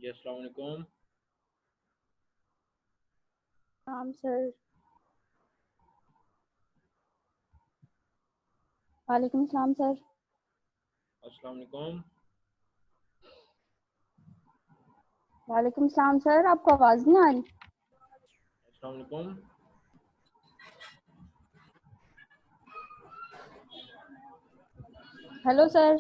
जी अस्सलाम वालेकुम। सर। वालेकुम सलाम सर। अस्सलाम वालेकुम। वालेकुम सलाम सर, आपको आवाज नहीं आ रही? अस्सलाम वालेकुम। Hello sir.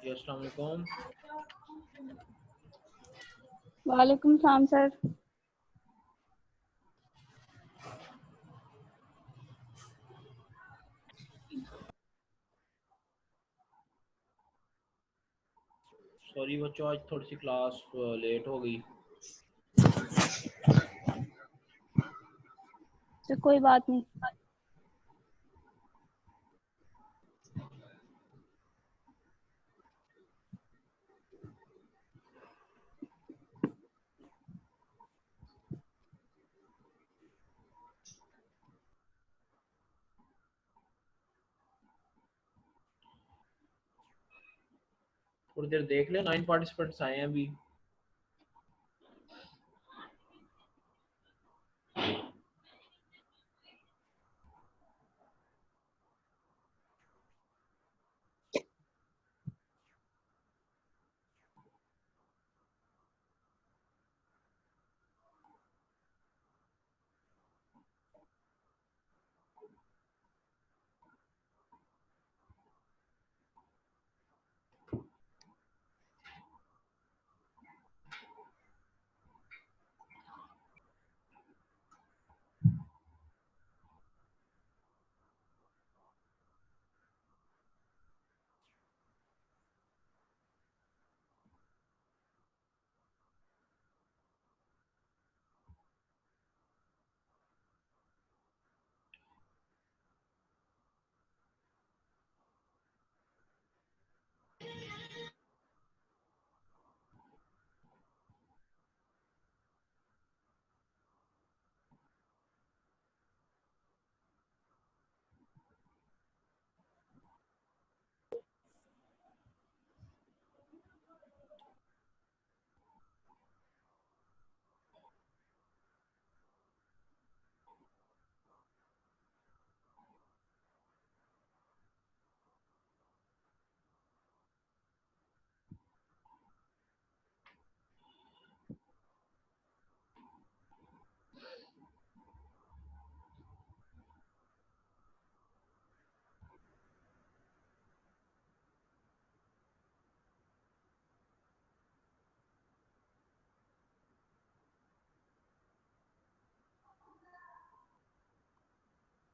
जी अस्सलाम वालेकुम। वालेकुम सलाम सर। सॉरी बच्चों, आज थोड़ी सी क्लास लेट हो गई। सर कोई बात नहीं। थोड़ी देर देख ले, 9 पार्टिसिपेंट्स आए हैं अभी।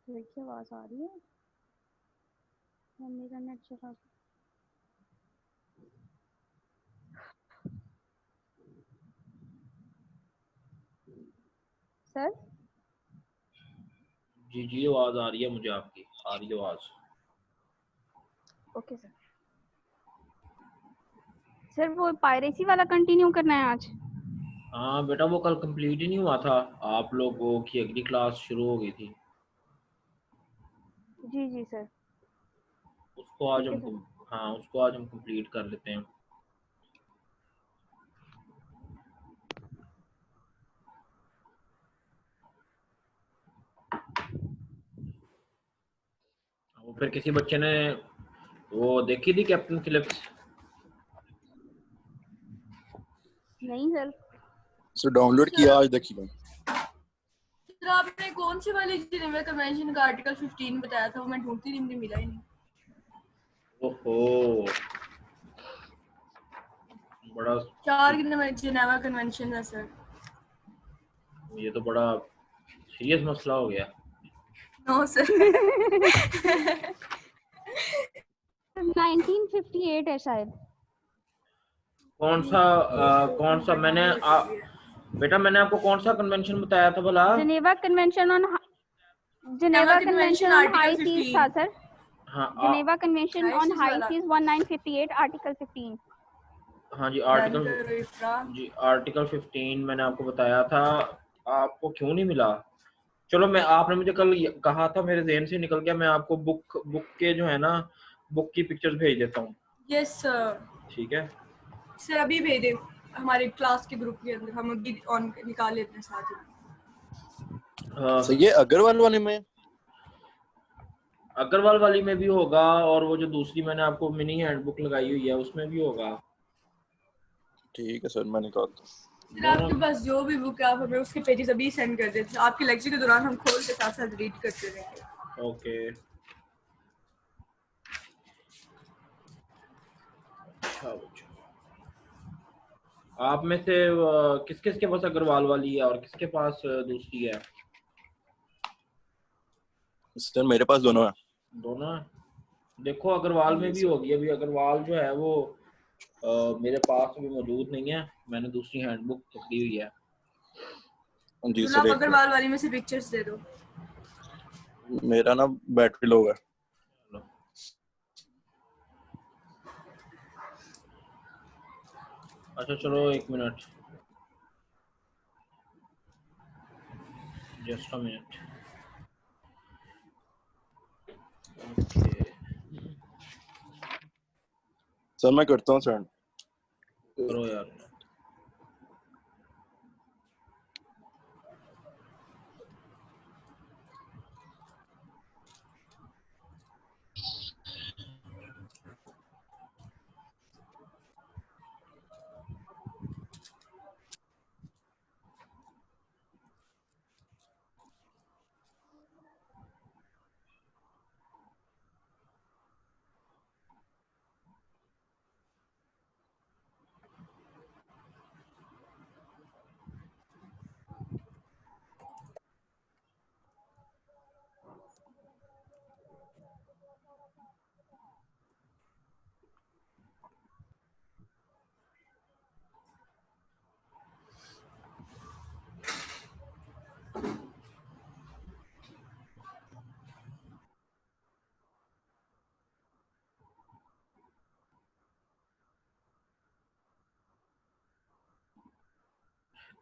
देखिए आवाज आ रही है? मम्मी का नेट चला सर। जी जी आवाज आ रही है मुझे, आपकी आ रही है आवाज। Okay sir. सर वो पायरेसी वाला कंटिन्यू करना है आज? हाँ बेटा, वो कल कंप्लीट ही नहीं हुआ था। आप लोगों की अगली क्लास शुरू हो गई थी। जी जी सर। उसको आज ठीक है हम सर। हाँ, उसको आज हम कंप्लीट कर लेते हैं। वो फिर किसी बच्चे ने वो देखी थी कैप्टन फिलिप्स? नहीं सर। सर डाउनलोड किया, आज देखिए। सर आपने कौन सी वाली जिनेवा कन्वेंशन का आर्टिकल 15 बताया था, वो मैं ढूंढती रही, मुझे मिला ही नहीं। ओहो, बड़ा 4 जिनेवा कन्वेंशन है सर। ये तो बड़ा सीरियस मसला हो गया। No sir. 1958 है शायद। कौन सा बेटा मैंने आपको कौन सा कन्वेंशन बताया था भला? Geneva convention on high seas था सर। हाँ Geneva convention high on seas high वाला। Seas 1958 article 15। हाँ जी, डन आर्टिकल करो इफ्रा। जी आर्टिकल 15 मैंने आपको बताया था, आपको क्यों नहीं मिला? चलो मैं, आपने मुझे कल कहा था, मेरे ज़हन से निकल गया, मैं आपको बुक बुक के जो है ना, बुक की पिक्चर्स भेज देता हूँ। यस सर, ठीक है, सर अभी भेज दे हमारे क्लास के ग्रुप के अंदर, हम अभी ऑन निकाल लेते हैं साथ ही। सर ये अग्रवाल वाले में? अग्रवाल वाली में भी होगा, और वो जो दूसरी मैंने आपको मिनी हैंडबुक लगाई हुई है उसमें भी होगा। ठीक है सर, मैं निकालता हूँ। सर दोनों। आपके पास जो भी बुक है आप हमें उसके पेजेस अभी सेंड कर देते हैं, आपके लेक्चर के दौरान हम खोल के साथ साथ रीड करते रहेंगे। ओके। अच्छा बच्चों, आप में से किस किस के पास अग्रवाल वाली है और किसके पास दूसरी है? सर मेरे पास दोनों है। दोनों है? देखो अग्रवाल में जी भी सर। होगी, अभी अग्रवाल जो है वो मेरे पास अभी मौजूद नहीं है, मैंने दूसरी हैंडबुक पकड़ी हुई है। जी तो सर, आप एक अग्रवाल वाली में से पिक्चर्स दे दो। मेरा ना बैटरी लो है। चलो। अच्छा चलो, एक minute, just a minute. Okay, sir मैं करता हूँ सर। करो यार।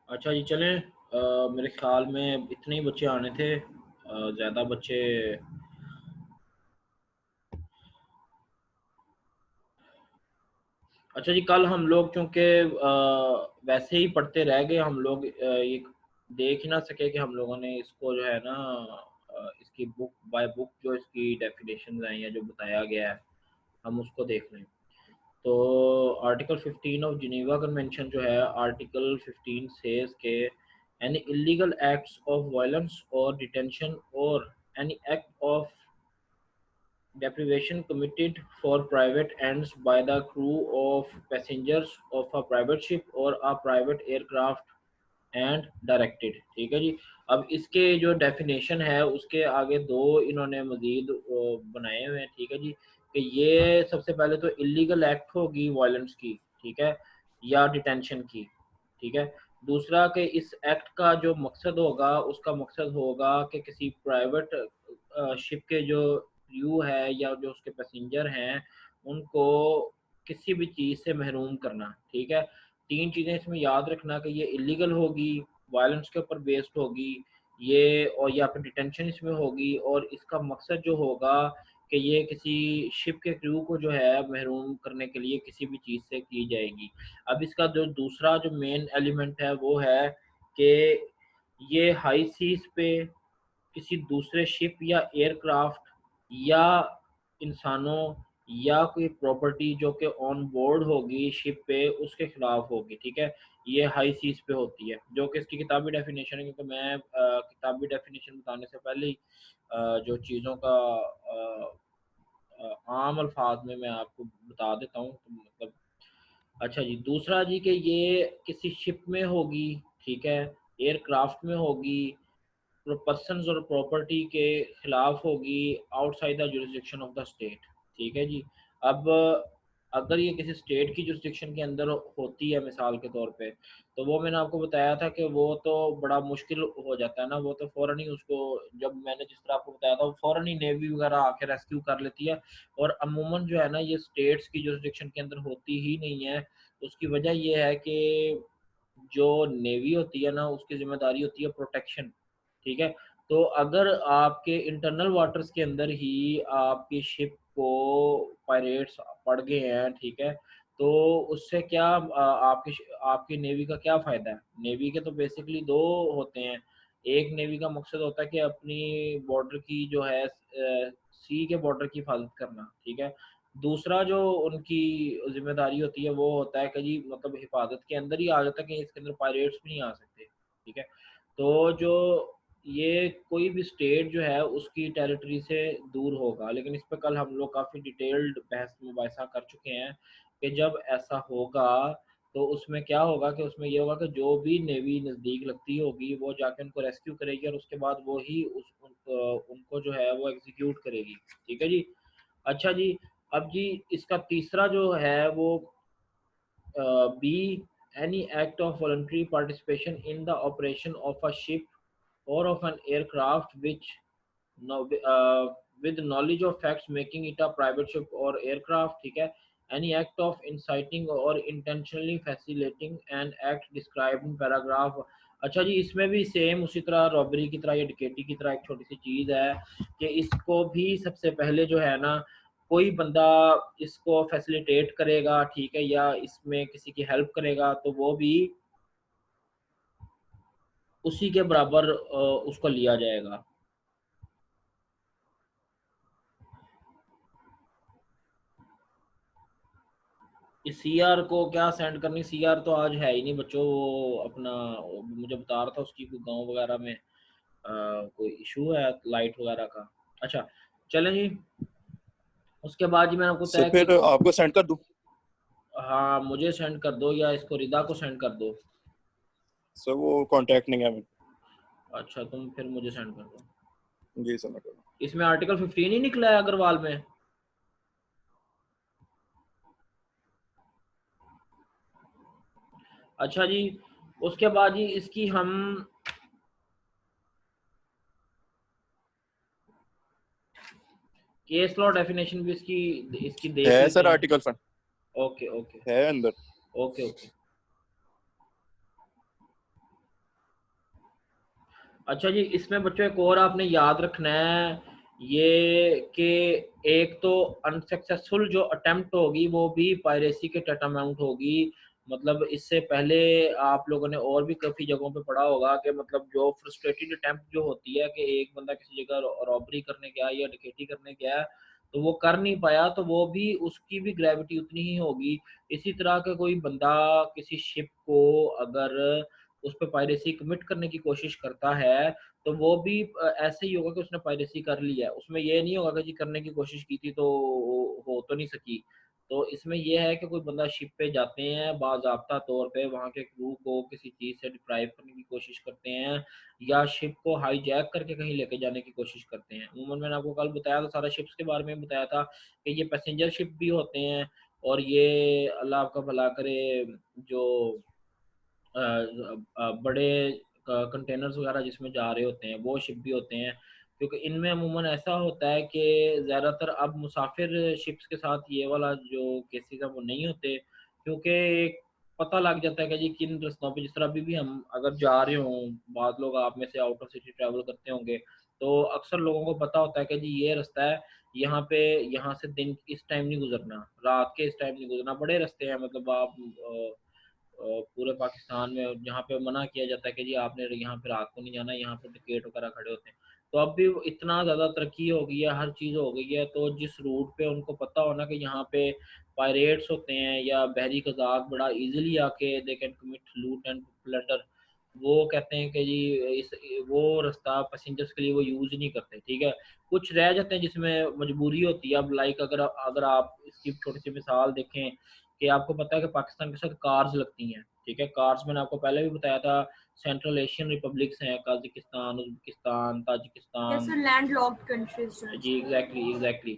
अच्छा जी चलें, मेरे ख्याल में इतने ही बच्चे आने थे, ज़्यादा बच्चे। अच्छा जी, कल हम लोग चूँकि वैसे ही पढ़ते रह गए, हम लोग ये देख ही ना सके कि हम लोगों ने इसको जो है ना, इसकी बुक बाय बुक जो इसकी डेफिनेशन आई है, जो बताया गया है, हम उसको देख लें। तो आर्टिकल 15 ऑफ जिनेवा कन्वेंशन जो है, आर्टिकल 15 सेज के any illegal acts of violence और डिटेंशन और any act of deprivation committed for private ends by the crew of passengers of a private ship or a private aircraft and directed. ठीक है जी। अब इसके जो definition है उसके आगे दो इन्होंने मजीद बनाए हुए हैं। ठीक है जी, कि ये सबसे पहले तो इलीगल एक्ट होगी वायलेंस की, ठीक है, या डिटेंशन की। ठीक है। दूसरा कि इस एक्ट का जो मकसद होगा, उसका मकसद होगा कि किसी प्राइवेट शिप के जो क्रू है या जो उसके पैसेंजर हैं, उनको किसी भी चीज़ से महरूम करना। ठीक है। तीन चीज़ें इसमें याद रखना कि ये इलीगल होगी, वायलेंस के ऊपर बेस्ड होगी ये, और या फिर डिटेंशन इसमें होगी, और इसका मकसद जो होगा कि ये किसी शिप के क्रू को जो है महरूम करने के लिए किसी भी चीज़ से की जाएगी। अब इसका जो दूसरा जो मेन एलिमेंट है वो है कि ये हाई सीज पे किसी दूसरे शिप या एयरक्राफ्ट या इंसानों या कोई प्रॉपर्टी जो कि ऑन बोर्ड होगी शिप पे, उसके खिलाफ होगी। ठीक है। ये हाई सीज पे होती है, जो कि इसकी किताबी डेफिनेशन है, क्योंकि मैं किताबी डेफिनेशन बताने से पहले ही जो चीज़ों का आम अल्फाज में मैं आपको बता देता हूँ, तो मतलब। अच्छा जी, दूसरा जी कि ये किसी शिप में होगी, ठीक है, एयरक्राफ्ट में होगी, पर्सन्स और प्रॉपर्टी के खिलाफ होगी, outside the jurisdiction of the state. ठीक है जी। अब अगर ये किसी स्टेट की जुरिस्डिक्शन के अंदर होती है मिसाल के तौर पे, तो वो मैंने आपको बताया था कि वो तो बड़ा मुश्किल हो जाता है ना, वो तो फ़ौरन ही उसको, जब मैंने जिस तरह आपको बताया था, वो फ़ौरन ही नेवी वगैरह आके रेस्क्यू कर लेती है। और अमूमन जो है ना ये स्टेट्स की जुरिस्डिक्शन के अंदर होती ही नहीं है। उसकी वजह ये है कि जो नेवी होती है ना उसकी ज़िम्मेदारी होती है प्रोटेक्शन, ठीक है? तो अगर आपके इंटरनल वाटर्स के अंदर ही आपकी शिप को पायरेट्स पड़ गए हैं, ठीक है? तो उससे क्या आपकी नेवी का क्या फ़ायदा है? नेवी के तो बेसिकली 2 होते हैं। एक नेवी का मकसद होता है कि अपनी बॉर्डर की जो है सी के बॉर्डर की हिफाज़त करना, ठीक है? दूसरा जो उनकी ज़िम्मेदारी होती है वो होता है कि जी मतलब हिफाज़त के अंदर ही आ जाता है कि इसके अंदर पायरेट्स भी नहीं आ सकते, ठीक है? तो जो ये कोई भी स्टेट जो है उसकी टेरिटरी से दूर होगा, लेकिन इस पे कल हम लोग काफ़ी डिटेल्ड बहस मुबाहिसा कर चुके हैं कि जब ऐसा होगा तो उसमें क्या होगा कि उसमें ये होगा कि जो भी नेवी नज़दीक लगती होगी वो जाके उनको रेस्क्यू करेगी और उसके बाद वो ही उनको जो है वो एग्जीक्यूट करेगी, ठीक है जी? अच्छा जी, अब जी इसका तीसरा जो है वो B any act of voluntary participation in the operation of a ship or of an aircraft which no, with knowledge of facts making it a private ship or aircraft, ठीक है? Any act of inciting or intentionally facilitating an act described in paragraph। अच्छा जी, इसमें भी same उसी तरह robbery की तरह या डकैती की तरह एक छोटी सी चीज़ है कि इसको भी सबसे पहले जो है ना कोई बंदा इसको फैसिलिटेट करेगा, ठीक है, या इसमें किसी की हेल्प करेगा तो वो भी उसी के बराबर उसको लिया जाएगा। इस सीआर को क्या सेंड करनी, सीआर तो आज है ही नहीं बच्चों, वो अपना मुझे बता रहा था उसकी कोई गांव वगैरह में कोई इशू है लाइट वगैरह का। अच्छा चलें जी, उसके बाद जी मैंने आपको सर बताया कि फिर आपको सेंड कर दूं? हाँ मुझे सेंड कर दो या इसको रिदा को सेंड कर दो। सर वो कांटेक्ट नहीं है मेरे। अच्छा तुम फिर मुझे सेंड कर दो। जी सर मैं कर दूं। इसमें आर्टिकल 15 ही निकला है अग्रवाल में। अच्छा जी, उसके बाद जी इसकी हम केस लॉ डेफिनेशन भी इसकी इसकी देख है लेते सर हैं। आर्टिकल फंड ओके ओके है अंदर। Okay okay. अच्छा जी, इसमें बच्चों एक और आपने याद रखना है ये कि एक तो अनसक्सेसफुल जो अटेम्प्ट होगी वो भी पायरेसी के टैटामाउंट होगी। मतलब इससे पहले आप लोगों ने और भी काफ़ी जगहों पे पढ़ा होगा कि मतलब जो फ्रस्ट्रेटेड अटेम्प्ट जो होती है कि एक बंदा किसी जगह रॉबरी करने गया या डकैती करने गया तो वो कर नहीं पाया तो वो भी उसकी भी ग्रेविटी उतनी ही होगी। इसी तरह का कोई बंदा किसी शिप को अगर उस पे पायरेसी कमिट करने की कोशिश करता है तो वो भी ऐसे ही होगा कि उसने पायरेसी कर लिया है। उसमें ये नहीं होगा कि जी करने की कोशिश की थी तो हो तो नहीं सकी। तो इसमें ये है कि कोई बंदा शिप पे जाते हैं बाज़ाब्ता तौर पे वहाँ के क्रू को किसी चीज़ से डिप्राइव करने की कोशिश करते हैं या शिप को हाईजैक करके कहीं लेके जाने की कोशिश करते हैं। अमूमन मैंने आपको कल बताया था, सारा शिप्स के बारे में बताया था कि ये पैसेंजर शिप भी होते हैं और ये अल्लाह आपका भला करे जो बड़े कंटेनर्स वगैरह जिसमें जा रहे होते हैं वो शिप भी होते हैं। क्योंकि इनमें अमूमन ऐसा होता है कि ज़्यादातर अब मुसाफिर शिप्स के साथ ये वाला जो केसेस है वो नहीं होते क्योंकि एक पता लग जाता है कि जी किन रास्तों पे, जिस तरह अभी भी हम अगर जा रहे हों, बहुत लोग आप में से आउट ऑफ सिटी ट्रैवल करते होंगे तो अक्सर लोगों को पता होता है कि जी ये रास्ता है, यहाँ पे यहाँ से दिन इस टाइम नहीं गुजरना, रात के इस टाइम नहीं गुजरना। बड़े रास्ते हैं मतलब आप पूरे पाकिस्तान में जहाँ पे मना किया जाता है कि जी आपने यहाँ पे रात को नहीं जाना, यहाँ पे टिकट वगैरह खड़े होते हैं। तो अब भी इतना ज़्यादा तरक्की हो गई है, हर चीज़ हो गई है, तो जिस रूट पे उनको पता होना कि यहाँ पे पायरेट्स होते हैं या बहरी कज़ाक बड़ा इजीली आके दे कैन कमिट लूट एंड प्लंडर, वो कहते हैं कि जी इस वो रास्ता पैसेंजर्स के लिए वो यूज़ नहीं करते, ठीक है। कुछ रह जाते हैं जिसमें मजबूरी होती है। अब लाइक अगर अगर आप इसकी छोटी सी मिसाल देखें कि आपको पता है कि पाकिस्तान के साथ कार्स लगती हैं, ठीक है। कार्स मैंने आपको पहले भी बताया था, सेंट्रल एशियन रिपब्लिक्स हैं, Kazakhstan, Uzbekistan, Yes, Tajikistan. sir, landlocked countries जो हैं जी इसमें। एग्जैक्टली एग्जैक्टली,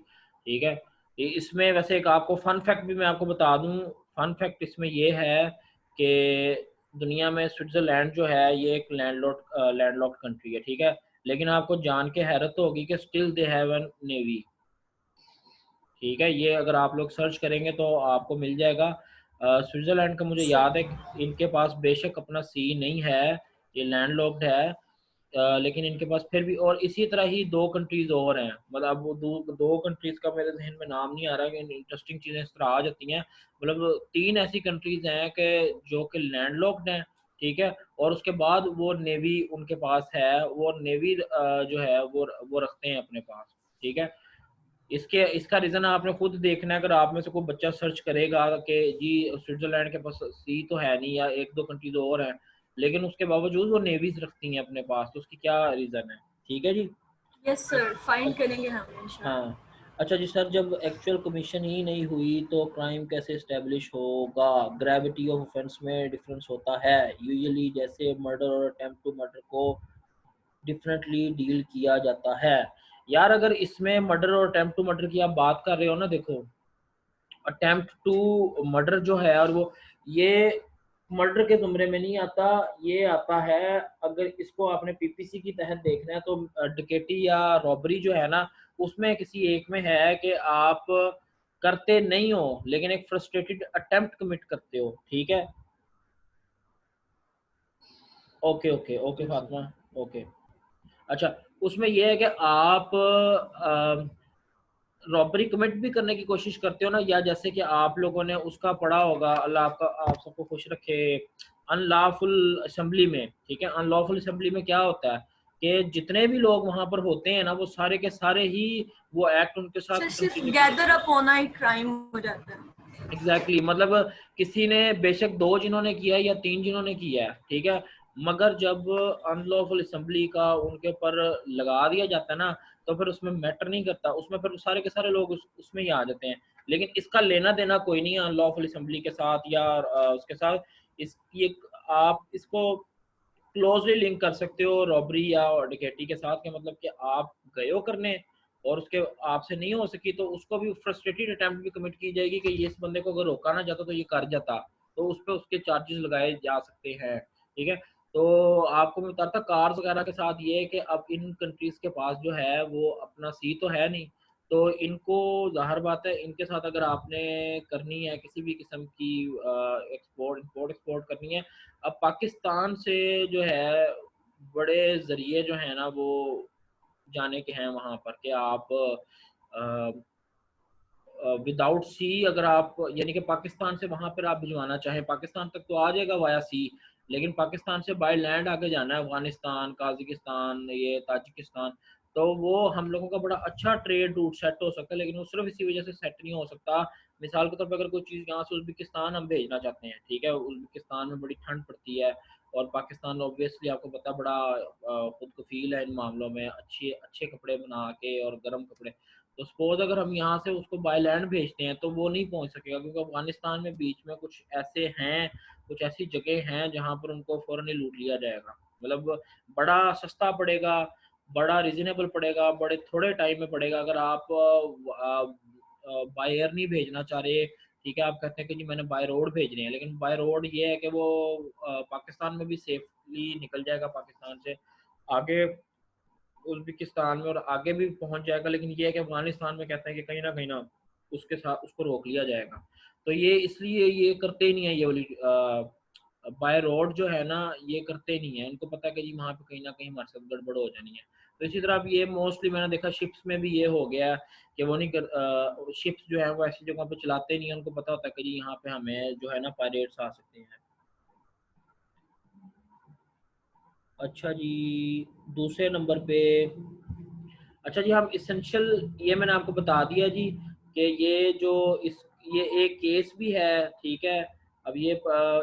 ठीक है। इसमें वैसे एक आपको फन फैक्ट भी मैं आपको बता दूं। फन फैक्ट इसमें ये है कि दुनिया में स्विट्जरलैंड जो है ये एक लैंडलॉक्ड कंट्री है, ठीक है, लेकिन आपको जान के हैरत होगी कि still they have an navy. ठीक है, ये अगर आप लोग सर्च करेंगे तो आपको मिल जाएगा। स्विट्जरलैंड का मुझे याद है कि इनके पास बेशक अपना सी नहीं है, ये लैंडलॉक्ड है, लेकिन इनके पास फिर भी, और इसी तरह ही दो कंट्रीज और हैं, मतलब वो दो कंट्रीज का मेरे जहन में नाम नहीं आ रहा, कि इंटरेस्टिंग चीजें इस तरह आ जाती हैं। मतलब तीन ऐसी कंट्रीज हैं कि जो कि लैंडलॉक्ड हैं, ठीक है, और उसके बाद वो नेवी उनके पास है, वो नेवी जो है वो रखते हैं अपने पास, ठीक है। इसके इसका रीजन आपने खुद देखना है, अगर आप में से कोई बच्चा सर्च करेगा कि जी स्विट्जरलैंड के पास सी तो है नहीं, या एक दो कंट्रीज और हैं, लेकिन उसके बावजूद वो नेवीज रखती हैं अपने पास, तो उसकी क्या रीजन है, ठीक है जी। यस सर, फाइंड करेंगे हम इंशाल्लाह। हाँ, अच्छा जी सर, जब एक्चुअल कमीशन ही नहीं हुई तो क्राइम कैसे इस्टेब्लिश होगा? ग्रेविटी ऑफ ऑफेंस में डिफरेंस होता है यूजुअली, जैसे मर्डर और अटेम्प्ट टू मर्डर को डिफरेंटली डील किया जाता है। यार अगर इसमें मर्डर और अटेम्प्ट टू मर्डर की आप बात कर रहे हो ना, देखो अटेम्प्ट टू मर्डर जो है, और वो ये मर्डर के जुमरे में नहीं आता, ये आता है, अगर इसको आपने पीपीसी की तहत देखना है तो डकैती या रॉबरी जो है ना, उसमें किसी एक में है कि आप करते नहीं हो लेकिन एक फ्रस्ट्रेटेड अटेम्प्ट कमिट करते हो, ठीक है। Okay okay okay Fatima, okay. अच्छा, उसमें यह है कि आप रॉबरी कमिट भी करने की कोशिश करते हो ना, या जैसे कि आप लोगों ने उसका पढ़ा होगा, अल्लाह आपका आप सबको खुश रखे, अनलॉफुल असेंबली में, ठीक है। अनलॉफुल असेंबली में क्या होता है कि जितने भी लोग वहां पर होते हैं ना, वो सारे के सारे ही वो एक्ट उनके साथ सर सिर्फ कंटिन्यू। गैदर अप होना ही क्राइम हो जाता है। एग्जैक्टली मतलब किसी ने बेशक दो जिन्होंने किया है या तीन जिन्होंने किया है, ठीक है, मगर जब अनलॉफुल असेंबली का उनके ऊपर लगा दिया जाता है ना, तो फिर उसमें मैटर नहीं करता, उसमें फिर सारे के सारे लोग उसमें ही आ जाते हैं। लेकिन इसका लेना देना कोई नहीं है अनलॉफुल असेंबली के साथ या उसके साथ। इस ये आप इसको क्लोजली लिंक कर सकते हो रॉबरी या डकैती के साथ, के मतलब कि आप गए हो करने और उसके आपसे नहीं हो सकी, तो उसको भी फ्रस्ट्रेटेड अटेम्प्ट भी कमिट की जाएगी कि ये इस बंदे को अगर रोका ना जाता तो ये कर जाता, तो उस पर उसके चार्जेस लगाए जा सकते हैं, ठीक है। तो आपको मैं बताता कार्स वगैरह के साथ ये है कि अब इन कंट्रीज के पास जो है वो अपना सी तो है नहीं, तो इनको ज़ाहिर बात है इनके साथ अगर आपने करनी है किसी भी किस्म की इंपोर्ट एक्सपोर्ट करनी है, अब पाकिस्तान से जो है बड़े ज़रिए जो है ना वो जाने के हैं वहाँ पर, कि आप विदाउट सी अगर आप यानी कि पाकिस्तान से वहाँ पर आप भिजवाना चाहें, पाकिस्तान तक तो आ जाएगा वाया सी, लेकिन पाकिस्तान से बाय लैंड आगे जाना है अफगानिस्तान, काजिकिस्तान, ये ताजिकिस्तान, तो वो हम लोगों का बड़ा अच्छा ट्रेड रूट सेट हो सकता है, लेकिन वो सिर्फ इसी वजह से सेट नहीं हो सकता। मिसाल के तौर पर अगर कोई चीज़ यहाँ से उज़्बेकिस्तान हम भेजना चाहते हैं, ठीक है, उज़्बेकिस्तान में बड़ी ठंड पड़ती है, और पाकिस्तान ऑब्वियसली आपको पता बड़ा खुद कफील है इन मामलों में, अच्छे अच्छे कपड़े बना के और गर्म कपड़े। तो सपोज अगर हम यहाँ से उसको बाय लैंड भेजते हैं तो वो नहीं पहुँच सकेगा, क्योंकि अफगानिस्तान में बीच में कुछ ऐसे हैं, कुछ ऐसी जगह हैं जहाँ पर उनको फ़ौरन ही लूट लिया जाएगा। मतलब बड़ा सस्ता पड़ेगा, बड़ा रिजनेबल पड़ेगा, बड़े थोड़े टाइम में पड़ेगा, अगर आप बाय एयर नहीं भेजना चाह रहे, ठीक है, आप कहते हैं कि जी मैंने बाय रोड भेजने हैं, लेकिन बाय रोड ये है कि वो पाकिस्तान में भी सेफली निकल जाएगा, पाकिस्तान से आगे उज़्बेकिस्तान में और आगे भी पहुंच जाएगा, लेकिन ये है कि अफगानिस्तान में कहते हैं कि कहीं ना उसके साथ उसको रोक लिया जाएगा। तो ये इसलिए ये करते ही नहीं है, ये वाली बाय रोड जो है ना ये करते नहीं है, इनको पता है कि जी वहाँ पे कहीं ना कहीं हमारे साथ गड़बड़ हो जानी है। तो इसी तरह अब ये मोस्टली मैंने देखा शिप्स में भी ये हो गया है कि वो नहीं कर शिप्स जो है वो ऐसी जगहों पे चलाते नहीं है, उनको पता होता है कि जी यहाँ पे हमें जो है ना पायरेट्स आ सकते हैं। अच्छा जी, दूसरे नंबर पे, अच्छा जी हम इसेंशियल, ये मैंने आपको बता दिया जी कि ये जो इस ये एक केस भी है, ठीक है। अब ये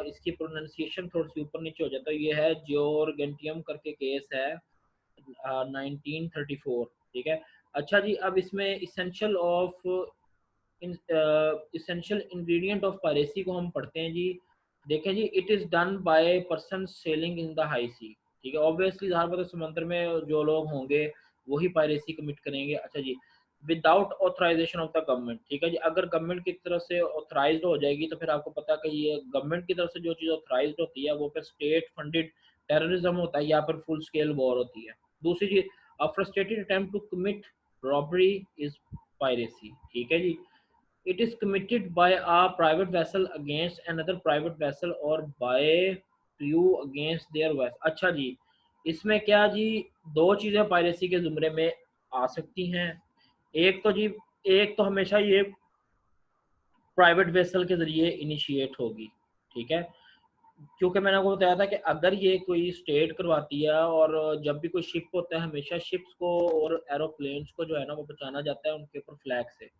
इसकी प्रोनाउंसिएशन थोड़ी सी ऊपर नीचे हो जाता है, ये है जॉर्गेंटियम करके केस है 1934, ठीक है। अच्छा जी, अब इसमें इसेंशियल इंग्रेडिएंट ऑफ पायरेसी को हम पढ़ते हैं जी। देखें जी, it is done by person sailing in the high sea, ठीक है, ऑब्वियसली ज़ाहिर बात है समंदर में जो लोग होंगे वही पायरेसी कमिट करेंगे। अच्छा जी, without authorisation of the government, ठीक है जी। अगर गवर्नमेंट की तरफ से ऑथराइज्ड हो जाएगी तो फिर आपको पता है कि ये गवर्नमेंट की तरफ से जो चीज़ ऑथराइज्ड होती है वो फिर स्टेट फंडेड टेररिज्म होता है या फिर फुल स्केल वॉर होती है। दूसरी चीज, a frustrated attempt to commit robbery is piracy, ठीक है जी। It is committed by a private vessel against another private vessel or by crew against their vessel। अच्छा जी, इसमें क्या जी, दो चीज़ें पायरेसी के ज़ुमरे में आ सकती हैं। एक तो जी, एक तो हमेशा ये प्राइवेट वेसल के ज़रिए इनिशिएट होगी, ठीक है। क्योंकि मैंने आपको बताया था कि अगर ये कोई स्टेट करवाती है, और जब भी कोई शिप होता है हमेशा शिप्स को और एरोप्लेन्स को जो है ना वो बचाना जाता है उनके ऊपर फ्लैग से।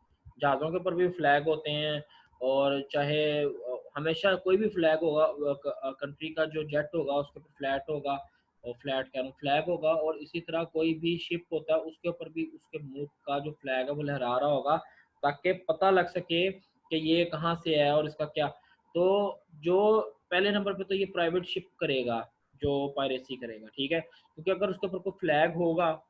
जहाज़ों के ऊपर भी फ्लैग होते हैं, और चाहे हमेशा कोई भी फ्लैग होगा, कंट्री का जो जेट होगा उसके ऊपर फ्लैट होगा, और फ्लैट कह रहा हूँ फ्लैग होगा, और इसी तरह कोई भी शिप होता है उसके ऊपर भी उसके मुल्क का जो फ्लैग है वो लहरा रहा होगा, ताकि पता लग सके कि ये कहाँ से है और इसका क्या। तो जो पहले नंबर पे तो ये प्राइवेट शिप करेगा जो पायरेसी करेगा, ठीक है। क्योंकि अगर उसके ऊपर कोई फ्लैग होगा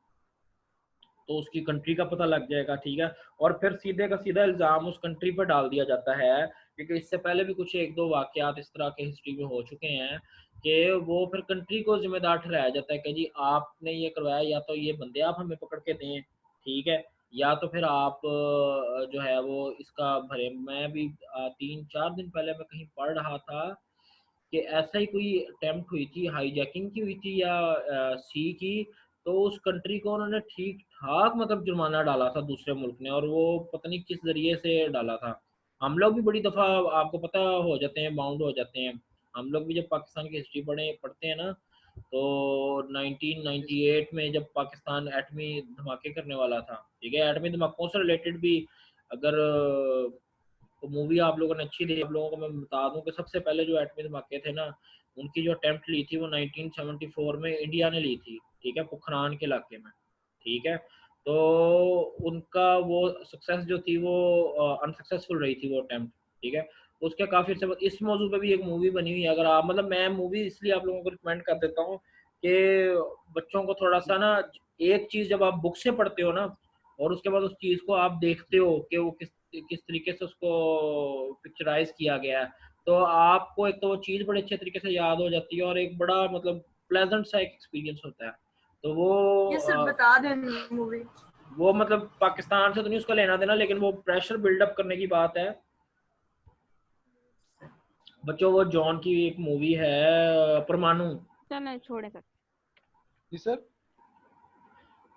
तो उसकी कंट्री का पता लग जाएगा, ठीक है। और फिर सीधे का सीधा इल्ज़ाम उस कंट्री पर डाल दिया जाता है, क्योंकि इससे पहले भी कुछ एक दो वाकयात इस तरह के हिस्ट्री में हो चुके हैं कि वो फिर कंट्री को जिम्मेदार ठहराया जाता है कि जी आपने ये करवाया, या तो ये बंदे आप हमें पकड़ के दें, ठीक है, या तो फिर आप जो है वो इसका भरे। मैं भी 3-4 दिन पहले मैं कहीं पढ़ रहा था कि ऐसा ही कोई अटेम्प्ट हुई थी, हाईजैकिंग की हुई थी या सी की, तो उस कंट्री को उन्होंने ठीक ठाक मतलब जुर्माना डाला था दूसरे मुल्क ने, और वो पता नहीं किस जरिए से डाला था। हम लोग भी बड़ी दफ़ा आपको पता हो जाते हैं, बाउंड हो जाते हैं। हम लोग भी जब पाकिस्तान की हिस्ट्री पढ़ते हैं ना, तो 1998 में जब पाकिस्तान एटमी धमाके करने वाला था, ठीक है, एटमी धमाकों से रिलेटेड भी अगर तो मूवी आप लोगों ने अच्छी देखी, आप लोगों को मैं बता दूं कि सबसे पहले जो एटमी धमाके थे ना, उनकी जो अटेम्प्ट ली थी वो 1974 में इंडिया ने ली थी, ठीक है, पोखरान के इलाके में, ठीक है। तो उनका वो सक्सेस जो थी वो अनसक्सेसफुल रही थी वो अटेम्प्ट, ठीक है। उसके काफ़ी अर्से बाद इस मौजू पे भी एक मूवी बनी हुई है। अगर आप मतलब, मैं मूवी इसलिए आप लोगों को रिकमेंड कर देता हूँ कि बच्चों को थोड़ा सा ना, एक चीज़ जब आप बुक से पढ़ते हो ना, और उसके बाद उस चीज़ को आप देखते हो कि वो किस किस तरीके से उसको पिक्चराइज किया गया है, तो आपको एक तो वो चीज़ बड़े अच्छे तरीके से याद हो जाती है, और एक बड़ा मतलब प्लेजेंट सा एक एक्सपीरियंस होता है। तो ये सर बता दें मूवी। वो मतलब पाकिस्तान से तो नहीं उसका लेना देना, लेकिन वो प्रेशर बिल्डअप करने की बात है बच्चों। वो जॉन की एक मूवी है परमाणु, चलो छोड़े सर। जी सर।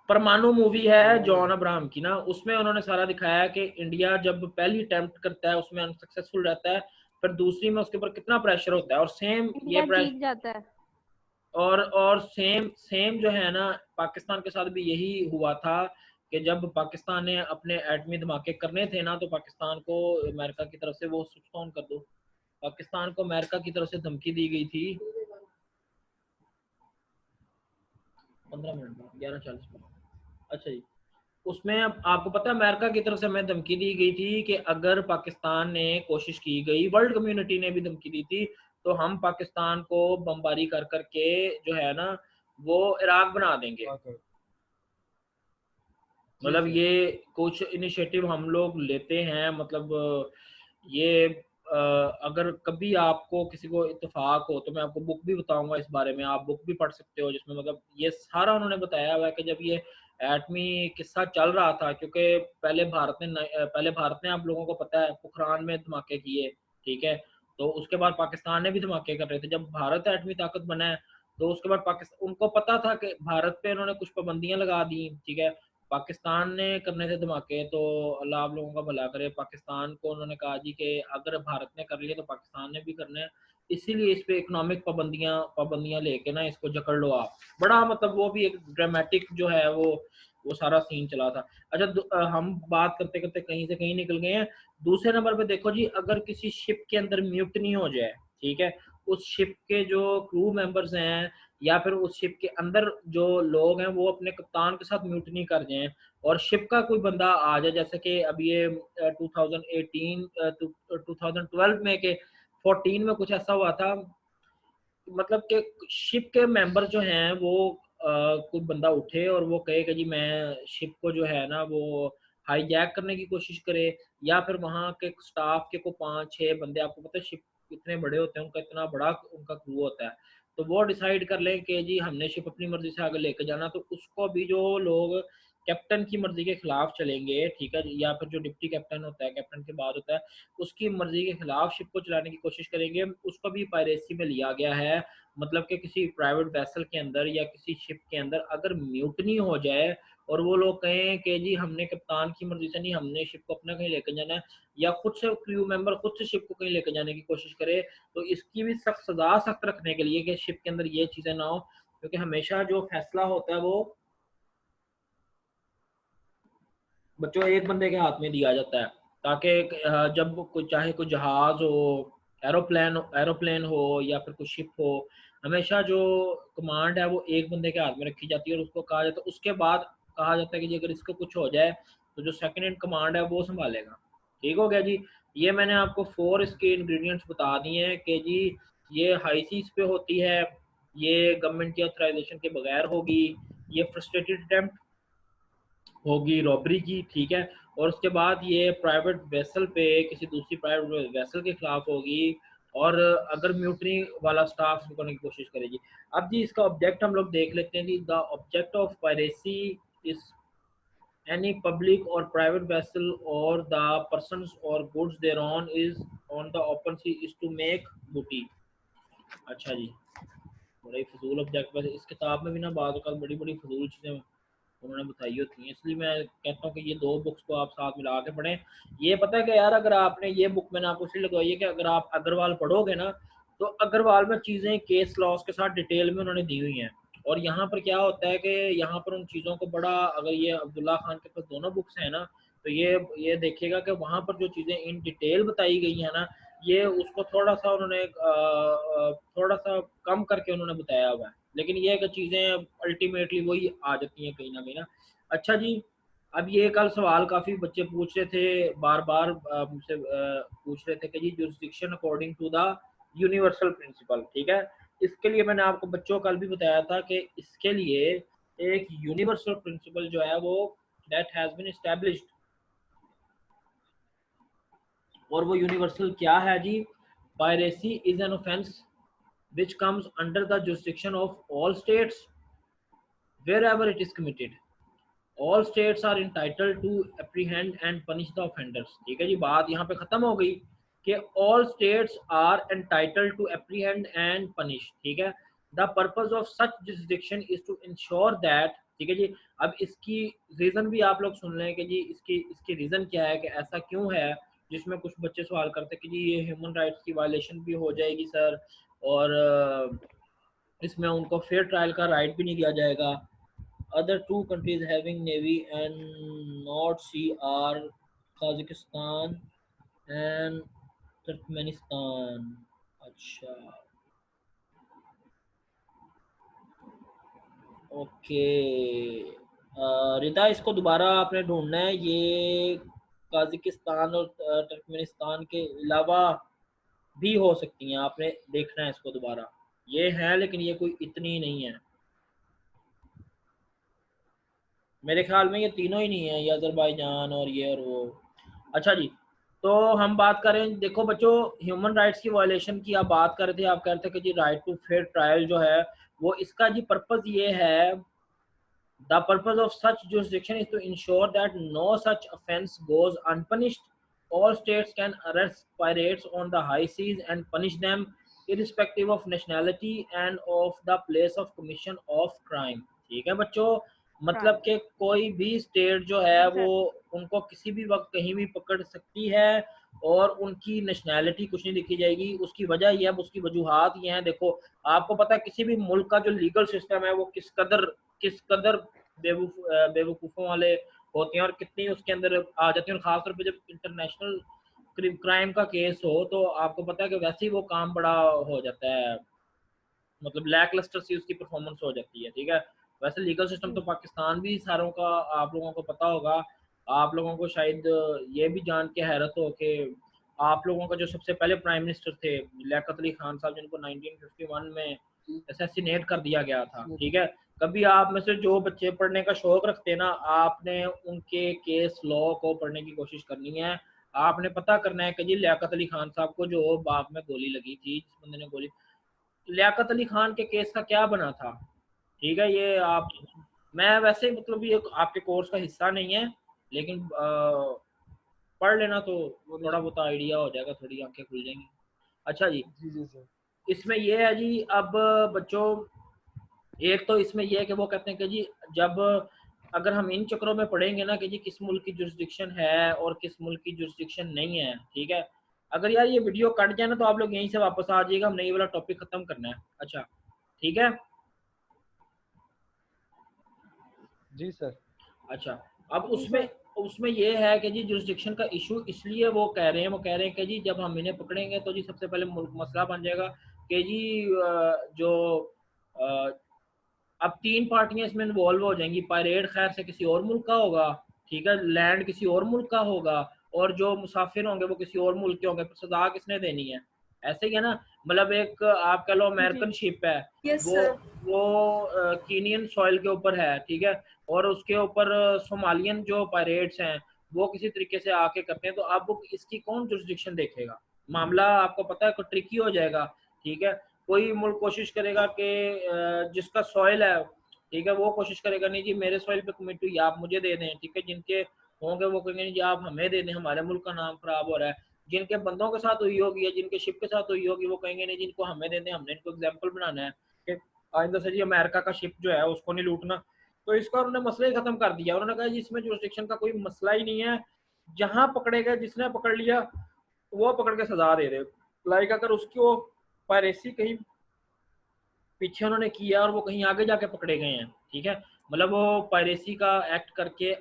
परमाणु मूवी है जॉन अब्राहम की ना, उसमें उन्होंने सारा दिखाया कि इंडिया जब पहली अटेम्प्ट करता है उसमें अनसक्सेसफुल रहता है, फिर दूसरी में उसके ऊपर कितना प्रेशर होता है, और सेम ये इंडिया जीत जाता है। और सेम सेम जो है ना, पाकिस्तान के साथ भी यही हुआ था कि जब पाकिस्तान ने अपने एटमी धमाके करने थे ना, तो पाकिस्तान को अमेरिका की तरफ से वो स्विच ऑन कर दो, पाकिस्तान को अमेरिका की तरफ से धमकी दी गई थी 15 मिनट में 11:40 में। अच्छा जी, उसमें अब आपको पता है अमेरिका की तरफ से हमें धमकी दी गई थी कि अगर पाकिस्तान ने कोशिश की गई, वर्ल्ड कम्युनिटी ने भी धमकी दी थी, तो हम पाकिस्तान को बमबारी कर करके जो है ना वो इराक बना देंगे। मतलब ये कुछ इनिशिएटिव हम लोग लेते हैं, मतलब ये अगर कभी आपको किसी को इत्तेफाक हो तो मैं आपको बुक भी बताऊंगा इस बारे में, आप बुक भी पढ़ सकते हो, जिसमें मतलब ये सारा उन्होंने बताया हुआ है कि जब ये एटमी किस्सा चल रहा था, क्योंकि पहले भारत ने आप लोगों को पता है पोखरान में धमाके किए, ठीक है, तो उसके बाद पाकिस्तान ने भी धमाके कर रहे थे। जब भारत एटमी ताकत बना है तो उसके बाद पाकिस्तान, उनको पता था कि भारत पे उन्होंने कुछ पाबंदियां लगा दी, ठीक है, पाकिस्तान ने करने थे धमाके, तो अल्लाह आप लोगों का भला करे, पाकिस्तान को उन्होंने कहा जी कि अगर भारत ने कर लिया तो पाकिस्तान ने भी करना है, इसीलिए इस पे इकोनॉमिक पाबंदियां लेके ना इसको जकड़ लो आप। बड़ा मतलब वो भी एक ड्रामेटिक जो है वो सारा सीन चला था। अच्छा, हम बात करते करते कहीं से कहीं निकल गए हैं। दूसरे नंबर पे देखो जी, अगर किसी शिप के अंदर म्यूटनी हो जाए, ठीक है, उस शिप के जो क्रू मेंबर्स हैं या फिर उस शिप के अंदर जो लोग हैं वो अपने कप्तान के साथ म्यूटनी कर जाएं, और शिप का कोई बंदा आ जाए, जैसे कि अब ये 2012 में के 14 में कुछ ऐसा हुआ था, मतलब कि शिप के मेंबर जो हैं वो कोई बंदा उठे और वो कहे कि जी मैं शिप को जो है ना वो हाईजैक करने की कोशिश करे, या फिर वहाँ के स्टाफ के को 5-6 बंदे, आपको पता है शिप कितने बड़े होते हैं, उनका इतना बड़ा उनका क्रू होता है, तो वो डिसाइड कर लें कि जी हमने शिप अपनी मर्जी से आगे लेके जाना, तो उसको भी जो लोग कैप्टन की मर्जी के खिलाफ चलेंगे, ठीक है, या फिर जो डिप्टी कैप्टन होता है, कैप्टन के बाद होता है, उसकी मर्जी के खिलाफ शिप को चलाने की कोशिश करेंगे, उसको भी पायरेसी में लिया गया है। मतलब कि किसी प्राइवेट वेसल के अंदर या किसी शिप के अंदर अगर म्यूटनी हो जाए और वो लोग कहें कि जी हमने कप्तान की मर्जी से नहीं, हमने शिप को अपना कहीं लेकर जाना है, या खुद से क्रू मेंबर खुद से शिप को कहीं लेकर जाने की कोशिश करे, तो इसकी भी सख्त सजा सख्त रखने के लिए कि शिप के अंदर ये चीज़ें ना हो, क्योंकि हमेशा जो फैसला होता है वो बच्चों एक बंदे के हाथ में दिया जाता है, ताकि जब कोई चाहे कोई जहाज हो, एरोप्लेन हो या फिर कोई शिप हो, हमेशा जो कमांड है वो एक बंदे के हाथ में रखी जाती है, और उसको कहा जाता है, उसके बाद कहा जाता है कि जी अगर इसको कुछ हो जाए तो जो सेकंड इन कमांड है वो संभालेगा। ठीक हो गया जी। ये मैंने आपको 4 इसके इंग्रेडिएंट्स बता दिए हैं कि जी ये हाई सीज पे होती है, ये गवर्नमेंट की ऑथराइजेशन के बगैर होगी, ये फ्रस्ट्रेटेड अटेम्प्ट होगी रॉबरी की, ठीक है, और उसके बाद ये प्राइवेट वेसल पे किसी दूसरी प्राइवेट वेसल के खिलाफ होगी, और अगर म्यूटनी वाला स्टाफ करने की कोशिश करेगी। अब जी इसका ऑब्जेक्ट हम लोग देख लेते हैं जी। The object of piracy is any public or private vessel or the persons or goods thereon is on the open sea is to make booty। अच्छा जी, बड़ा ही फजूल ऑब्जेक्ट, वैसे इस किताब में भी ना बाद बड़ी बड़ी फजूल चीज़ें उन्होंने बताई होती हैं, इसलिए मैं कहता हूँ कि ये 2 बुक्स को आप साथ मिला के पढ़ें। ये पता है कि यार अगर आपने ये बुक मैंने आपको इसलिए लगवाई है कि अगर आप अग्रवाल पढ़ोगे ना, तो अग्रवाल में चीज़ें केस लॉस के साथ डिटेल में उन्होंने दी हुई हैं, और यहाँ पर क्या होता है कि यहाँ पर उन चीज़ों को बड़ा, अगर ये अब्दुल्ला खान के पास दोनों बुक्स हैं ना, तो ये देखिएगा कि वहाँ पर जो चीज़ें इन डिटेल बताई गई हैं ना, ये उसको थोड़ा सा उन्होंने थोड़ा सा कम करके उन्होंने बताया हुआ है, लेकिन ये कि चीज़ें अल्टीमेटली वही आ जाती हैं कहीं ना कहीं ना। अच्छा जी, अब ये कल सवाल काफ़ी बच्चे पूछ रहे थे, बार बार मुझसे पूछ रहे थे कि जी jurisdiction according to the universal principle, ठीक है, इसके लिए मैंने आपको बच्चों कल भी बताया था कि इसके लिए एक यूनिवर्सल प्रिंसिपल जो है वो दैट हैज़ बीन एस्टैब्लिश्ड, और वो यूनिवर्सल क्या है जी? Piracy is an offence which comes under the jurisdiction of all states wherever it is committed। all states are entitled to apprehend and punish the offenders। ठीक है जी, बात यहाँ पे खत्म हो गई कि all states are entitled to apprehend and punish। ठीक है, the purpose of such jurisdiction is to ensure that, ठीक है जी, अब इसकी रीजन भी आप लोग सुन लें कि जी इसकी रीजन क्या है, कि ऐसा क्यों है, जिसमें कुछ बच्चे सवाल करते हैं कि जी ये ह्यूमन राइट्स की वायलेशन भी हो जाएगी सर, और इसमें उनको फेयर ट्रायल का राइट भी नहीं दिया जाएगा। Other 2 countries having navy and North Sea are Kazakhstan and Turkmenistan। अच्छा, ओके, रिता इसको दोबारा आपने ढूंढना है, ये काजाकिस्तान और तुर्कमेनिस्तान के अलावा भी हो सकती हैं, आपने देखना है इसको दोबारा, ये है लेकिन ये कोई इतनी नहीं है, मेरे ख्याल में ये तीनों ही नहीं है, ये अजरबैजान और ये और वो। अच्छा जी, तो हम बात करें, देखो बच्चों ह्यूमन राइट्स की वायलेशन की आप बात कर रहे थे, आप कह रहे थे कि जी राइट टू फेयर ट्रायल जो है वो इसका जी पर्पस ये है, the purpose of such jurisdiction is to ensure that no such offence goes unpunished. all states can arrest pirates on the high seas and punish them irrespective of nationality and of the place of commission of crime। ठीक है बच्चों, मतलब कि कोई भी state जो है वो उनको किसी भी वक्त कहीं भी पकड़ सकती है, और उनकी नेशनैलिटी कुछ नहीं लिखी जाएगी। उसकी वजह यह है, उसकी वजूहात ये हैं, देखो आपको पता है किसी भी मुल्क का जो लीगल सिस्टम है वो किस कदर बेवकूफ़ों वाले होते हैं, और कितनी उसके अंदर आ जाती है, और ख़ासतौर पे जब इंटरनेशनल क्राइम का केस हो तो आपको पता है कि वैसे ही वो काम बड़ा हो जाता है, मतलब लैक लस्टर सी उसकी परफॉर्मेंस हो जाती है। ठीक है, वैसे लीगल सिस्टम तो पाकिस्तान भी सारों का आप लोगों को पता होगा, आप लोगों को शायद ये भी जान के हैरत हो कि आप लोगों का जो सबसे पहले प्राइम मिनिस्टर थे लियाकत अली खान साहब, जिनको 1951 में असैसिनेट कर दिया गया था। ठीक है, कभी आप में से जो बच्चे पढ़ने का शौक रखते हैं ना, आपने उनके केस लॉ को पढ़ने की कोशिश करनी है। आपने पता करना है कि जी लियाकत अली खान साहब को जो बाग में गोली लगी थी, जिस बंदे ने गोली, लियाकत अली खान के केस का क्या बना था। ठीक है, ये आप, मैं वैसे मतलब ये आपके कोर्स का हिस्सा नहीं है, लेकिन पढ़ लेना तो थोड़ा बहुत आइडिया हो जाएगा, थोड़ी आंखें खुल जाएंगी। अच्छा जी, जी सर। इसमें ये है जी, अब बच्चों एक तो इसमें ये है कि वो कहते हैं कि जी जब अगर हम इन चक्रों में पढ़ेंगे ना कि जी किस मुल्क की जुरिस्डिक्शन है और किस मुल्क की जुरिस्डिक्शन नहीं है, ठीक है, अगर यार ये वीडियो कट जाए ना तो आप लोग यहीं से वापस आ जाइएगा, हम नई वाला टॉपिक खत्म करना है। अच्छा ठीक है। जी सर। अच्छा, अब उसमें उसमें ये है कि जी जुरिस्डिक्शन का इशू इसलिए वो कह रहे हैं कि जी जब हम इन्हें पकड़ेंगे तो जी सबसे पहले मसला बन जाएगा कि जी जो अब 3 पार्टियां इसमें इन्वॉल्व हो जाएंगी। पायरेट खैर से किसी और मुल्क का होगा, ठीक है, लैंड किसी और मुल्क का होगा, और जो मुसाफिर होंगे वो किसी और मुल्क के होंगे, तो सजा किसने देनी है? ऐसे ही है ना, मतलब एक आप कह लो अमेरिकन शिप है, यस वो सर। वो कीनियन सॉइल के ऊपर है, ठीक है, और उसके ऊपर सोमालियन जो पायरेट्स हैं वो किसी तरीके से आके करते हैं, तो अब इसकी कौन जुरिस्डिक्शन देखेगा? मामला आपको पता है ट्रिकी हो जाएगा। ठीक है, कोई मुल्क कोशिश करेगा कि जिसका सॉइल है, ठीक है, वो कोशिश करेगा नहीं जी मेरे सॉइल पे कमिट हुई आप मुझे दे दें, ठीक है, जिनके होंगे वो कहेंगे नहीं जी आप हमें दे दें, हमारे मुल्क का नाम खराब हो रहा है। जिनके बंदों के साथ हुई होगी या जिनके शिप के साथ हुई होगी वो कहेंगे नहीं जिनको हमें दे दें, हमने इनको एग्जाम्पल बनाना है कि आइंदा से जी अमेरिका का शिप जो है उसको नहीं लूटना। तो इसका उन्होंने मसला ही खत्म कर दिया, उन्होंने कहा जी इसमें जुरिस्डिक्शन का कोई मसला ही नहीं है, जहां पकड़े गए जिसने पकड़ लिया वो पकड़ के सजा दे दे। लाइक अगर उसको पायरेसी कहीं पीछे उन्होंने किया और वो कहीं आगे जाके पकड़े गए हैं, ठीक है, मतलब वो पायरेसी का एक्ट करके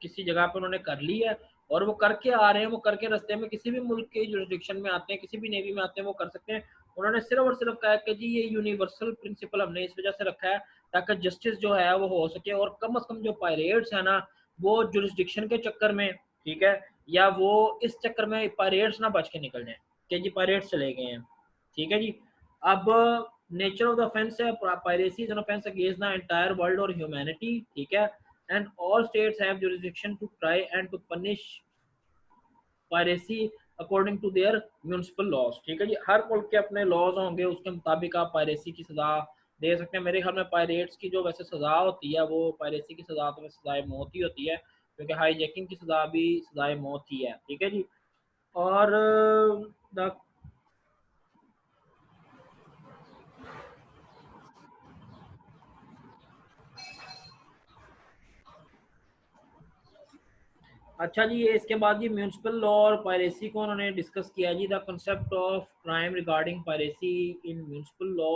किसी जगह पे उन्होंने कर ली है और वो करके आ रहे हैं, वो करके रास्ते में किसी भी मुल्क के जुरिस्डिक्शन में आते हैं, किसी भी नेवी में आते हैं, वो कर सकते हैं। उन्होंने सिर्फ और सिर्फ कहा कि जी ये यूनिवर्सल प्रिंसिपल हमने इस वजह से रखा है ताकि जस्टिस जो है वो हो सके, और कम से कम जो पायरेट्स है ना वो जुरिस्डिक्शन के चक्कर में, ठीक है, या वो इस चक्कर में पायरेट्स ना बच के निकल जाए कि जी पायरेट्स चले गए हैं। ठीक है जी, अब नेचर ऑफ द ऑफेंस है, piracy is an offence against the entire world और ह्यूमैनिटी, ठीक है, and all states have jurisdiction to try and to punish piracy according to their municipal laws। ठीक है जी, हर मुल्क के अपने लॉज होंगे, उसके मुताबिक आप पायरेसी की सजा दे सकते हैं। मेरे ख्याल में पायरेट्स की जो वैसे सजा होती है वो पायरेसी की सजा तो सजाए मौत ही होती है, क्योंकि हाईजैकिंग की सजा भी सजाए मौत ही है। ठीक है जी, और द अच्छा जी, ये इसके बाद जी म्यूनसिपल लॉ और पायरेसी को उन्होंने डिस्कस किया जी। The concept of crime regarding piracy in municipal law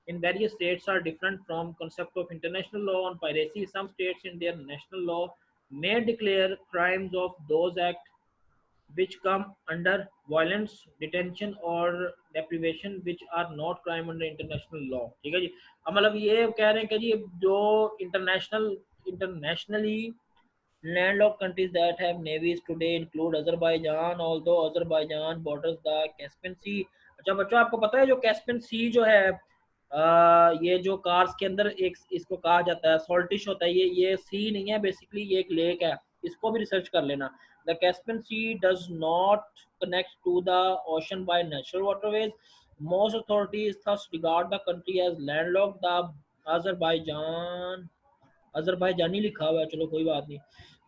in various states are different from concept of international law on piracy. Some states in their national law may declare crimes of those acts which come under violence, detention or deprivation which are not crime under international law। ठीक है जी, अब मतलब ये कह रहे हैं कि जी जो internationally landlocked countries that have navies today include Azerbaijan, although Azerbaijan borders the Caspian Sea। अच्छा बच्चों, आपको पता है जो कैस्पियन सी जो है ये जो कार्स के अंदर एक इसको कहा जाता है सॉल्टिश होता है, ये सी नहीं है, बेसिकली ये एक लेक है, इसको भी रिसर्च कर लेना। The Caspian Sea does not connect to the ocean by natural waterways. Most authorities thus regard the country as landlocked. The Azerbaijani लिखा हुआ है, चलो कोई बात नहीं।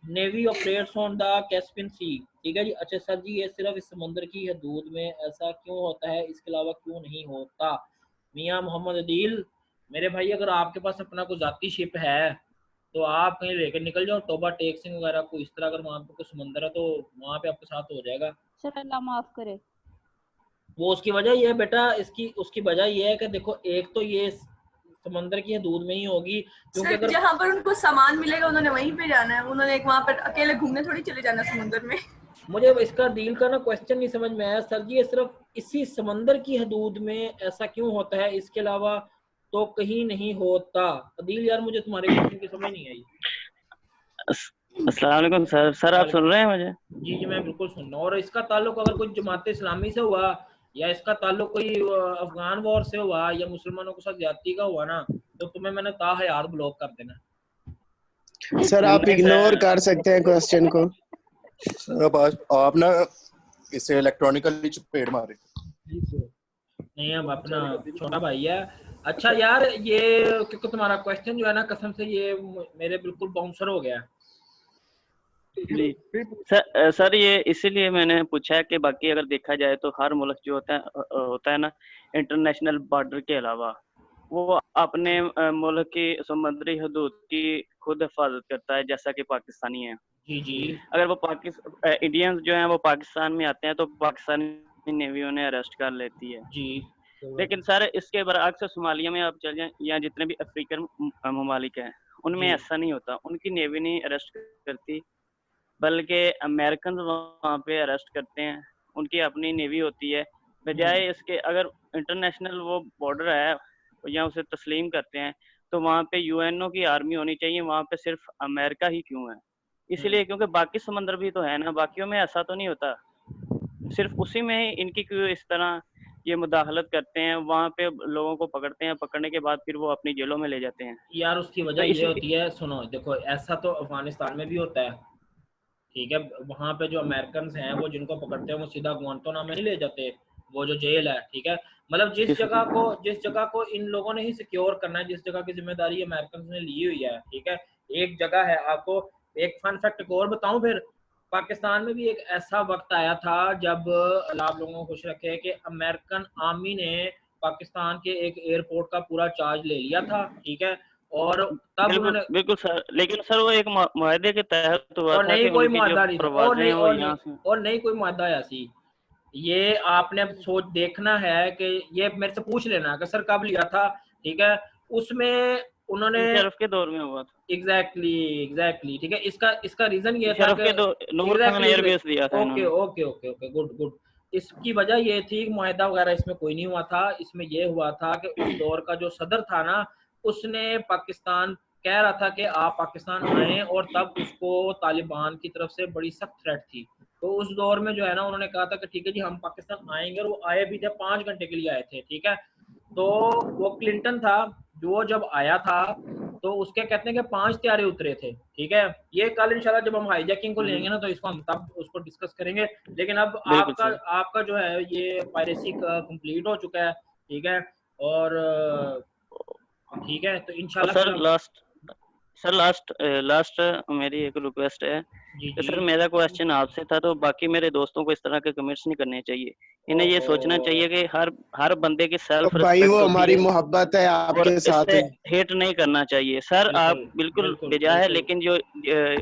Navy operates on the Caspian Sea. ठीक है जी, अच्छा सर जी ये सिर्फ इस समंदर की हदूद में ऐसा क्यों होता है, इसके अलावा क्यों नहीं होता? मियाँ मोहम्मद अदील, मेरे भाई अगर आपके पास अपना कोई जाती शिप है तो आप कहीं लेकर निकल जाओ, टोबा टेक सिंह वगैरह को, इस तरह अगर वहाँ पे कोई समंदर है तो वहाँ पे आपके साथ हो जाएगा। सर अल्लाह माफ करे। वो उसकी वजह ये है बेटा, इसकी उसकी वजह ये है कि देखो एक तो ये समंदर की हदूद में ही होगी, क्योंकि अगर जहाँ पर उनको सामान मिलेगा उन्होंने वहीं पे जाना है, उन्होंने एक वहाँ पर अकेले घूमने थोड़ी चले जाना समुद्र में। मुझे इसका डील का ना क्वेश्चन नहीं समझ में आया सर जी, ये सिर्फ इसी समंदर की हदूद में ऐसा क्यों होता है, इसके अलावा तो कहीं नहीं होता। अदील यार मुझे तुम्हारे क्वेश्चन की समझ नहीं आई। अस्सलाम वालेकुम सर। सर आप सुन रहे हैं मुझे? जी जी मैं बिल्कुल सुन रहा हूँ, और इसका ताल्लुक अगर कोई जमात इस्लामी से हुआ या इसका ताल्लुक कोई अफगान वॉर से हुआ या मुसलमानों के साथ ज्यादती का हुआ ना, तो तुम्हें मैंने ताहयात ब्लॉक कर देना। सर आप नहीं इग्नोर सर, कर सकते हैं क्वेश्चन को। सर अब आप ना इसे इलेक्ट्रॉनिकली चपेट मारे। नहीं, अब अपना छोटा भाई है। अच्छा यार, ये क्योंकि तुम्हारा क्वेश्चन जो है ना, कसम से ये मेरे बिल्कुल बाउंसर हो गया। जी सर ये इसीलिए मैंने पूछा है कि बाकी अगर देखा जाए तो हर मुल्क जो होता है ना, इंटरनेशनल बॉर्डर के अलावा वो अपने मुल्क की समुद्री हदूद की खुद हिफाजत करता है, जैसा कि पाकिस्तानी है। जी जी। अगर वो इंडियंस जो हैं वो पाकिस्तान में आते हैं तो पाकिस्तानी नेवी उन्हें अरेस्ट कर लेती है जी। लेकिन सर इसके बरअक्स सोमालिया में आप चल जाएं या जितने भी अफ्रीकन ममालिक हैं उनमें जी। ऐसा नहीं होता, उनकी नेवी नहीं अरेस्ट करती बल्कि अमेरिकन वहाँ पे अरेस्ट करते हैं, उनकी अपनी नेवी होती है। बजाय इसके अगर इंटरनेशनल वो बॉर्डर है या उसे तस्लीम करते हैं तो वहाँ पे यूएनओ की आर्मी होनी चाहिए, वहाँ पे सिर्फ अमेरिका ही क्यों है? इसलिए क्योंकि बाकी समंदर भी तो है ना, बाकियों में ऐसा तो नहीं होता, सिर्फ उसी में ही इनकी क्यों इस तरह ये मुदाखलत करते हैं, वहाँ पे लोगों को पकड़ते हैं, पकड़ने के बाद फिर वो अपनी जेलों में ले जाते हैं। यार उसकी वजह तो ये होती है, सुनो देखो, ऐसा तो अफगानिस्तान में भी होता है, ठीक है। वहाँ पे जो अमेरिकन हैं वो जिनको पकड़ते हैं वो सीधा गुआंतानामो में नहीं ले जाते, वो जो जेल है, ठीक है। मतलब जिस जगह को इन लोगों ने ही सिक्योर करना है, जिस जगह की जिम्मेदारी अमेरिकन ने ली हुई है, ठीक है। एक जगह है, आपको एक फन फैक्ट और बताऊं, फिर पाकिस्तान में भी एक ऐसा वक्त आया था जब, आप लोगों को खुश रखे, कि अमेरिकन आर्मी ने पाकिस्तान के एक एयरपोर्ट का पूरा चार्ज ले लिया था, ठीक है। और तब उन्होंने बिल्कुल सर, लेकिन सर वो एक मुआहदे के तहत हुआ और था नहीं कि कोई उनकी मुआहदा जो नहीं था, परवाजें हैं वो यहाँ से और नहीं कोई मुआहदा ऐसी। ये आपने सोच देखना है कि ये मेरे से पूछ लेना कि सर कब लिया था, ठीक है। उसमें उन्होंने शरफ के दौर में हुआ था। एग्जैक्टली ठीक है। इसका रीजन ये था शरफ कि के नूर खान एयरबेस दिया था ओके इन्होंने। Okay okay okay, good. इसकी वजह ये थी, मुआहदा वगैरह इसमें कोई नहीं हुआ था। इसमें ये हुआ था कि उस दौर का जो सदर था ना, उसने पाकिस्तान कह रहा था कि आप पाकिस्तान आए, और तब उसको तालिबान की तरफ से बड़ी सख्त थ्रेट थी। तो उस दौर में जो है ना, उन्होंने कहा था कि ठीक है जी हम पाकिस्तान आएंगे, और वो आए भी थे, 5 घंटे के लिए आए थे, ठीक है। तो वो क्लिंटन था जो जब आया था, तो उसके कहते हैं कि 5 त्यारे उतरे थे, ठीक है। ये कल इंशाल्लाह जब हम हाईजैकिंग को लेंगे ना, तो इसको हम तब उसको डिस्कस करेंगे। लेकिन अब आपका जो है ये पायरेसी कंप्लीट हो चुका है, ठीक है। और ठीक है, तो इंशाल्लाह सर लास्ट मेरी एक रिक्वेस्ट है कि सर मेरा क्वेश्चन आपसे था, तो बाकी मेरे दोस्तों को इस तरह के कमेंट्स नहीं करने चाहिए। इन्हें ये सोचना चाहिए कि हर बंदे की सेल्फ भाई वो रिस्पेक्ट हमारी मोहब्बत है आपके साथ, हेट नहीं करना चाहिए। सर आप बिल्कुल बेजा है, लेकिन जो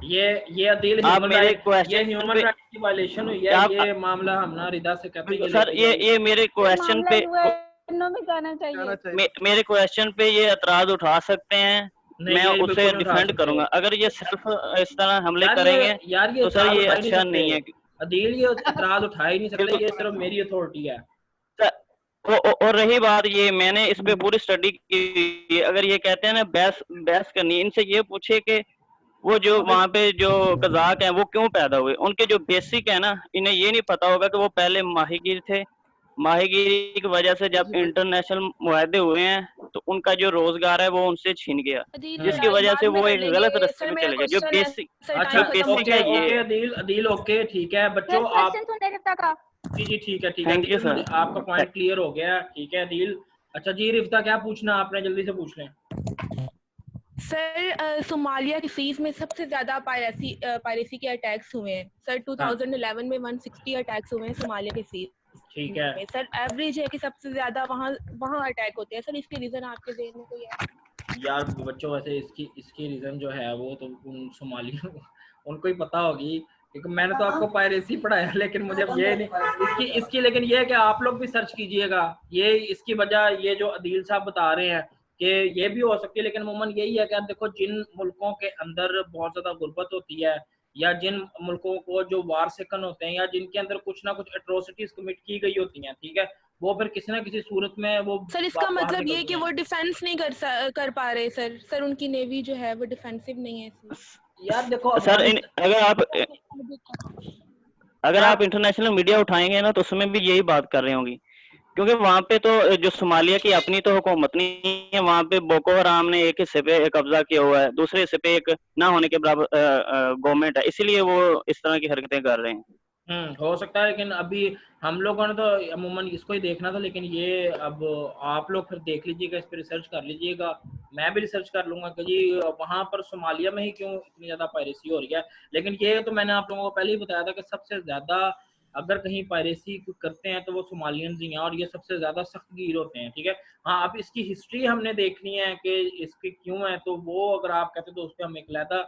ये अदील आप मेरे क्वेश्चन ह्यूमन राइट की वायलेशन हुई है, ये मामला हम ना रिदा से कहते हैं सर, ये मेरे क्वेश्चन पे में जाना चाहिए। मेरे क्वेश्चन पे ये एतराज उठा सकते हैं, मैं उसे डिफेंड करूंगा। अगर ये सेल्फ इस तरह हमले करेंगे तो सर ये अच्छा नहीं है। अदील ये एतराज उठा ही नहीं सकते, ये सिर्फ मेरी अथॉरिटी है। और रही बात, ये मैंने इस पे पूरी स्टडी की। अगर ये कहते हैं ना बहस करनी, इनसे ये पूछे कि वो जो वहाँ पे जो कज़ाक हैं वो क्यों पैदा हुए, उनके जो बेसिक है ना, इन्हें ये नहीं पता होगा कि वो पहले माहीगीर थे। माहीगीरी की वजह से जब इंटरनेशनल मुआहदे हुए हैं तो उनका जो रोजगार है वो उनसे छीन गया, जिसकी वजह से वो एक गलत रास्ते पे चले गए। जो बेसिक अच्छा बेसिक है ये। अदील ओके, ठीक है बच्चों, आप जी ठीक है थैंक यू सर, आपका पॉइंट क्लियर हो गया, ठीक है अदील। अच्छा जी रिफ्ता, क्या पूछना आपने, जल्दी से पूछ लें। सर सोमालिया की सीज में सबसे ज्यादा पायरेसी के अटैक्स हुए हैं सर। 2011 में 160 अटैक्स हुए हैं सोमालिया के सीज, ठीक है सर। एवरेज है कि सबसे ज्यादा वहाँ अटैक होते हैं सर। इसके रीजन आपके ज़हन में कोई है? यार बच्चों, वैसे इसकी रीजन जो है वो तो उन सोमालिया उनको ही पता होगी, क्योंकि मैंने तो आपको पायरेसी पढ़ाया, लेकिन मुझे ये नहीं इसकी लेकिन ये है कि आप लोग भी सर्च कीजिएगा। ये इसकी वजह ये जो अदील साहब बता रहे हैं कि ये भी हो सकती है, लेकिन अमूमन यही है कि आप देखो, जिन मुल्कों के अंदर बहुत ज्यादा गुर्बत होती है, या जिन मुल्कों को जो वार सेकन होते हैं, या जिनके अंदर कुछ ना कुछ एट्रोसिटीज कमिट की गई होती हैं, ठीक है, वो फिर किसी ना किसी सूरत में वो सर इसका मतलब ये कि वो डिफेंस नहीं कर पा रहे सर उनकी नेवी जो है वो डिफेंसिव नहीं है। यार देखो सर अगर आप इंटरनेशनल मीडिया उठाएंगे ना तो उसमें भी यही बात कर रहे होंगी क्योंकि वहाँ पे तो जो सोमालिया की अपनी तो हुकूमत नहीं है, वहाँ पे बोको हराम ने एक हिस्से पे कब्जा किया हुआ है, दूसरे हिस्से पे एक ना होने के बराबर गवर्नमेंट है, इसीलिए वो इस तरह की हरकतें कर रहे हैं। हो सकता है, लेकिन अभी हम लोगों ने तो अमूमन इसको ही देखना था, लेकिन ये अब आप लोग फिर देख लीजिएगा, इस पर रिसर्च कर लीजिएगा, मैं भी रिसर्च कर लूंगा कि जी वहाँ पर सोमालिया में ही क्यों इतनी ज़्यादा पायरेसी हो रही है। लेकिन ये तो मैंने आप लोगों को पहले ही बताया था कि सबसे ज़्यादा अगर कहीं पायरेसी करते हैं तो वो सोमालियंस ही हैं, और ये सबसे ज़्यादा सख्तगीर होते हैं। ठीक है, हाँ, अब इसकी हिस्ट्री हमने देखनी है कि इसकी क्यों है, तो वो अगर आप कहते तो उस पर हम एक अलहदा